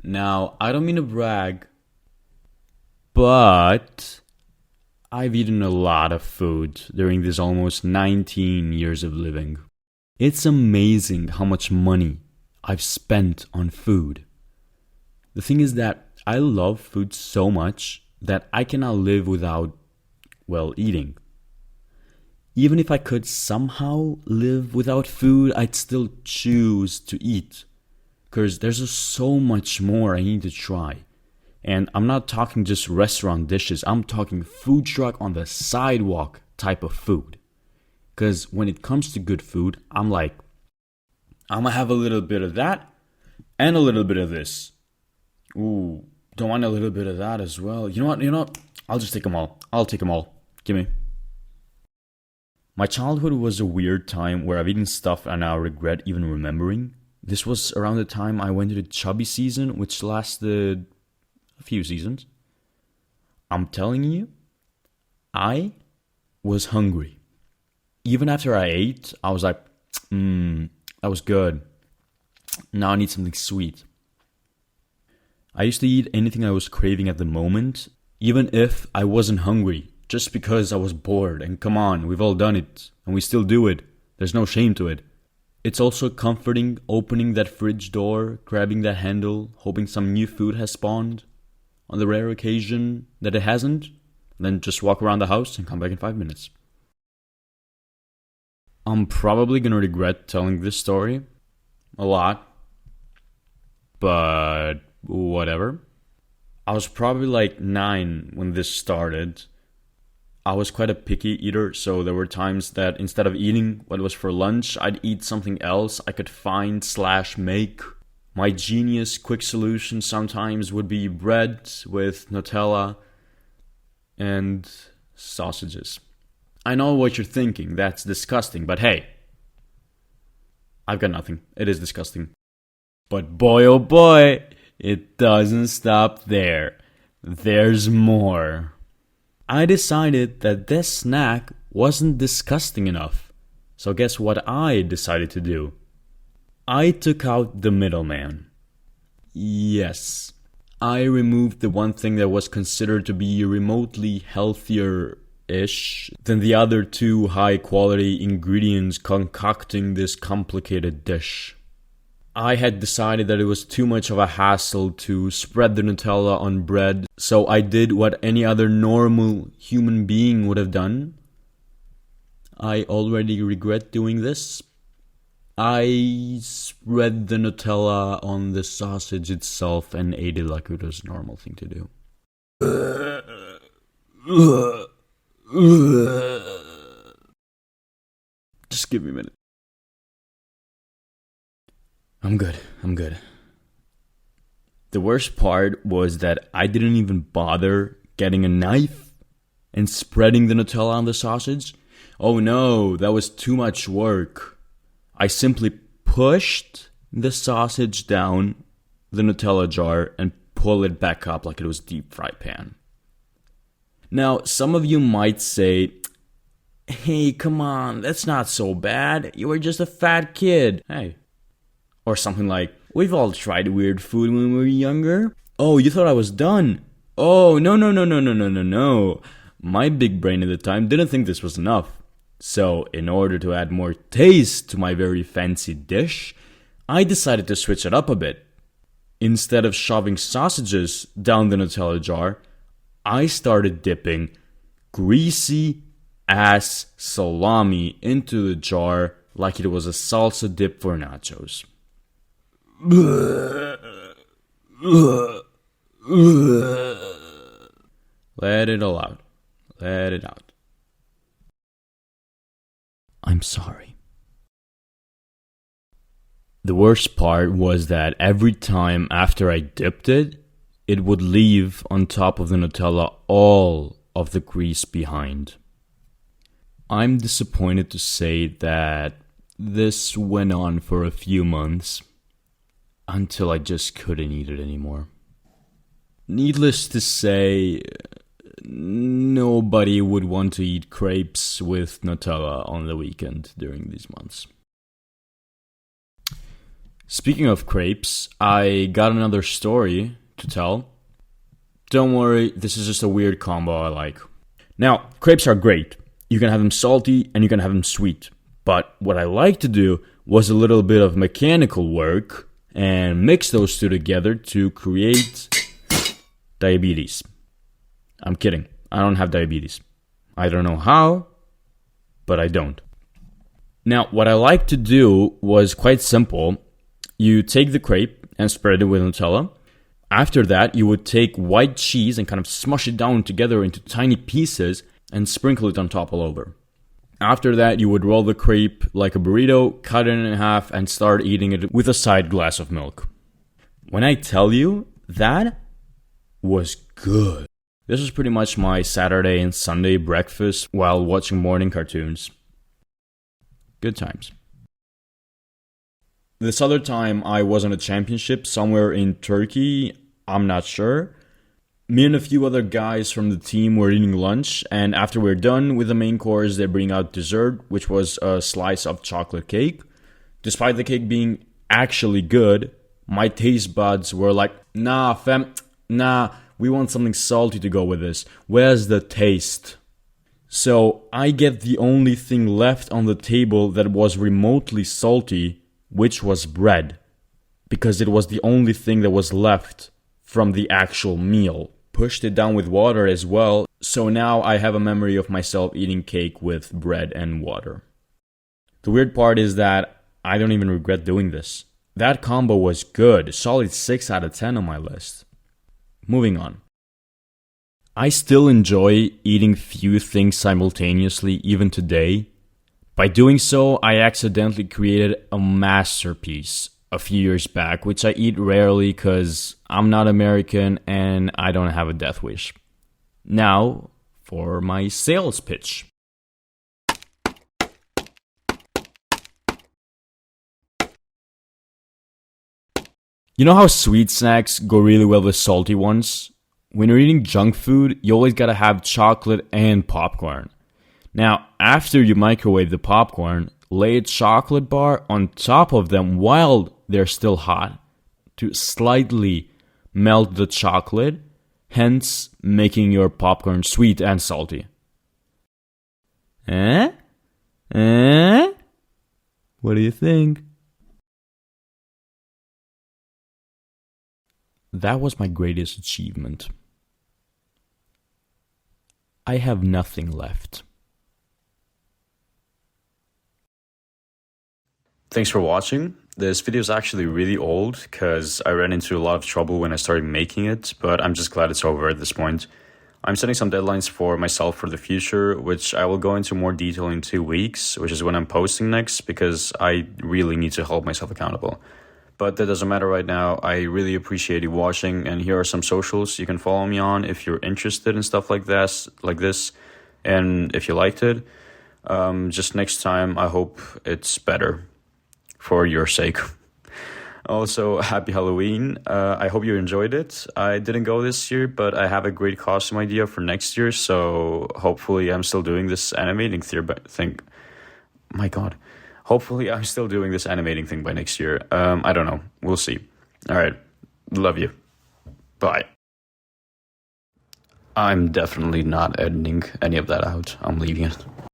Now, I don't mean to brag, but I've eaten a lot of food during these almost 19 years of living. It's amazing how much money I've spent on food. The thing is that I love food so much that I cannot live without, well, eating. Even if I could somehow live without food, I'd still choose to eat. Because there's just so much more I need to try. And I'm not talking just restaurant dishes, I'm talking food truck on the sidewalk type of food. Because when it comes to good food, I'm like, I'm gonna have a little bit of that and a little bit of this. Ooh, don't want a little bit of that as well. You know what? I'll just take them all. I'll take them all. Give me. My childhood was a weird time where I've eaten stuff I now regret even remembering. This was around the time I went to the chubby season, which lasted a few seasons. I'm telling you, I was hungry. Even after I ate, I was like, that was good. Now I need something sweet. I used to eat anything I was craving at the moment, even if I wasn't hungry, just because I was bored. And come on, we've all done it, and we still do it. There's no shame to it. It's also comforting opening that fridge door, grabbing that handle, hoping some new food has spawned. On the rare occasion that it hasn't, then just walk around the house and come back in 5 minutes. I'm probably gonna regret telling this story a lot, but whatever. I was probably like 9 when this started. I was quite a picky eater, so there were times that instead of eating what was for lunch, I'd eat something else I could find / make. My genius quick solution sometimes would be bread with Nutella and sausages. I know what you're thinking, that's disgusting, but hey, I've got nothing. It is disgusting. But boy oh boy, it doesn't stop there. There's more. I decided that this snack wasn't disgusting enough. So guess what I decided to do? I took out the middleman. Yes, I removed the one thing that was considered to be remotely healthier-ish than the other two high-quality ingredients concocting this complicated dish. I had decided that it was too much of a hassle to spread the Nutella on bread, so I did what any other normal human being would have done. I already regret doing this. I spread the Nutella on the sausage itself and ate it like it was a normal thing to do. Just give me a minute. I'm good. The worst part was that I didn't even bother getting a knife and spreading the Nutella on the sausage. Oh no, that was too much work. I simply pushed the sausage down the Nutella jar and pulled it back up like it was a deep fry pan. Now, some of you might say, hey, come on, that's not so bad. You were just a fat kid. Hey. Or something like, we've all tried weird food when we were younger. Oh, you thought I was done? Oh, no. My big brain at the time didn't think this was enough. So, in order to add more taste to my very fancy dish, I decided to switch it up a bit. Instead of shoving sausages down the Nutella jar, I started dipping greasy ass salami into the jar like it was a salsa dip for nachos. Let it all out. Let it out. I'm sorry. The worst part was that every time after I dipped it, it would leave on top of the Nutella all of the grease behind. I'm disappointed to say that this went on for a few months until I just couldn't eat it anymore. Needless to say, nobody would want to eat crepes with Nutella on the weekend during these months. Speaking of crepes, I got another story to tell. Don't worry, this is just a weird combo I like. Now, crepes are great. You can have them salty and you can have them sweet. But what I like to do was a little bit of mechanical work and mix those two together to create diabetes. I'm kidding. I don't have diabetes. I don't know how, but I don't. Now, what I like to do was quite simple. You take the crepe and spread it with Nutella. After that, you would take white cheese and kind of smush it down together into tiny pieces and sprinkle it on top all over. After that, you would roll the crepe like a burrito, cut it in half, and start eating it with a side glass of milk. When I tell you, that was good. This was pretty much my Saturday and Sunday breakfast while watching morning cartoons. Good times. This other time I was on a championship somewhere in Turkey, I'm not sure. Me and a few other guys from the team were eating lunch, and after we're done with the main course, they bring out dessert, which was a slice of chocolate cake. Despite the cake being actually good, my taste buds were like, nah, fam, nah, we want something salty to go with this. Where's the taste? So I get the only thing left on the table that was remotely salty, which was bread, because it was the only thing that was left from the actual meal. Pushed it down with water as well, so now I have a memory of myself eating cake with bread and water. The weird part is that I don't even regret doing this. That combo was good, solid 6 out of 10 on my list. Moving on. I still enjoy eating few things simultaneously even today. By doing so, I accidentally created a masterpiece a few years back, which I eat rarely because I'm not American and I don't have a death wish. Now, for my sales pitch. You know how sweet snacks go really well with salty ones? When you're eating junk food, you always gotta have chocolate and popcorn. Now, after you microwave the popcorn, lay a chocolate bar on top of them while they're still hot to slightly melt the chocolate, hence making your popcorn sweet and salty. Eh? What do you think? That was my greatest achievement. I have nothing left. Thanks for watching. This video is actually really old because I ran into a lot of trouble when I started making it, but I'm just glad it's over at this point. I'm setting some deadlines for myself for the future, which I will go into more detail in 2 weeks, which is when I'm posting next, because I really need to hold myself accountable. But that doesn't matter right now. I really appreciate you watching, and here are some socials you can follow me on if you're interested in stuff like this, and if you liked it. Just next time, I hope it's better. For your sake. Also, happy Halloween. I hope you enjoyed it. I didn't go this year, but I have a great costume idea for next year, so hopefully I'm still doing this animating thing. My god. Hopefully I'm still doing this animating thing by next year. I don't know. We'll see. Alright. Love you. Bye. I'm definitely not editing any of that out. I'm leaving it.